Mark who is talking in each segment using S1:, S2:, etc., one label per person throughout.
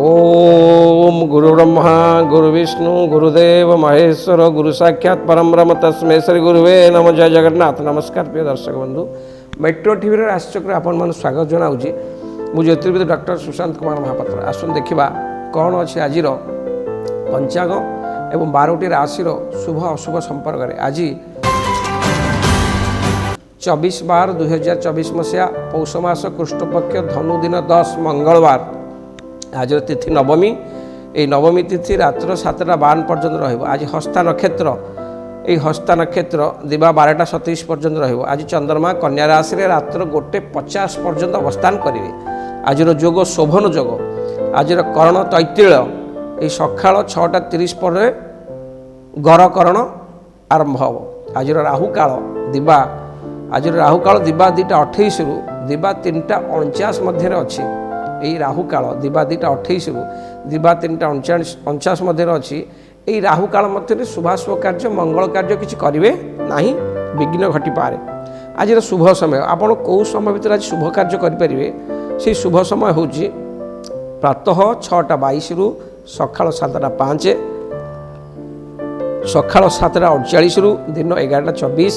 S1: ओम गुरु ब्रह्मा गुरु विष्णु गुरुदेव महेश्वर गुरु साक्षात परम ब्रह्म तस्मै श्री गुरुवे नम। जय जगन्नाथ। नमस्कार प्रिय दर्शक बंधु, मेट्रो टीवी आश्चर्य आपण मान स्वागत जनाऊँगी। मु ज्योतिर्विद डॉक्टर सुशांत कुमार महापात्र। आसन देखा कौन अच्छे आज पंचांग एवं 12टी राशि शुभ अशुभ संपर्क में। आज 24/12/2024 मसीहा पौष मास कृष्णपक्ष धनु दिन 10 मंगलवार। आज तिथि नवमी। ये नवमी तिथि रात्र 7:52 पर्यंत रहिबो। आज हस्ता नक्षत्र, ये हस्ता नक्षत्र दिवा 12:27 पर्यंत रहिबो। आज चंद्रमा कन्या राशि रे रात्र 1:50 पर्यंत अवस्थान करेंगे। आज जोग शोभन जोग। आज करण तैत्तिल ये सकाळ 6:30 पर गरकरण आरंभ हम। आज राहु काल दिवा, आज राहु काल दिवा 2:28 रु दिवा 3:49 मध्य अच्छी। यही राहु काल दिवा 2:28 रु दिवा 3:49 मध्य अच्छी। यही राहु काल मध्य शुभाशुभ कार्य मंगल कार्य किसी करेंगे ना, विघ्न घटी पारे। आज शुभ समय आपड़ कौ समय भर आज शुभ कार्य करेंगे से शुभ समय हूँ प्रातः 6:22 रु सकाळ 7:05, सकाळ 7:48 रु दिन 11:24,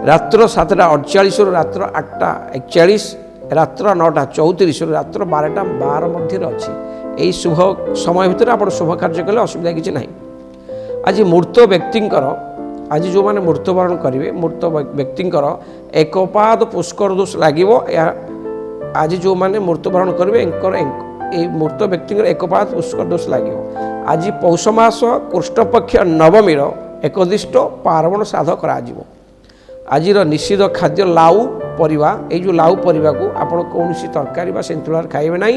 S1: रात्र 7:48 रु रात्र 8:41, रात्र 9:34 रु रात्र 12:12 मध्य अच्छी। यही शुभ समय भितर आप शुभ कार्य कले असुविधा किसी ना। आज मूर्त व्यक्तिंकर, आज जो मैंने मृत्युवरण करेंगे मूर्त व्यक्तिंकर एकपाद पुष्कर दोष लगे। आज जो मैंने मृत्युवरण करेंगे मूर्त व्यक्ति एकपाद पुष्कर दोष लगे। आज पौष मास कृष्णपक्ष नवमी एकदिष्ट पार्वण श्राद्ध करा। आज निषिद्ध खाद्य लाउ परिवा। ये जो लाउ परिवा को आप कौन तरकारी सेंतुलार खाइबे ना,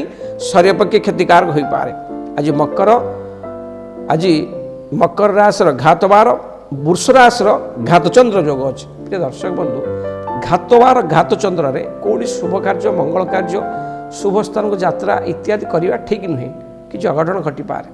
S1: शरीर पक्षे क्षतिकारक हो पारे। आज मकर, आज मकर राशि घातवार वृष राशि घातचंद्र जोग अच्छे। प्रिय दर्शक बंधु, घातवार घातचंद्र रे कौन शुभ कार्य मंगल कार्य शुभ स्थान को यात्रा इत्यादि करवा ठीक नुहे, कि अघटन घटी पारे।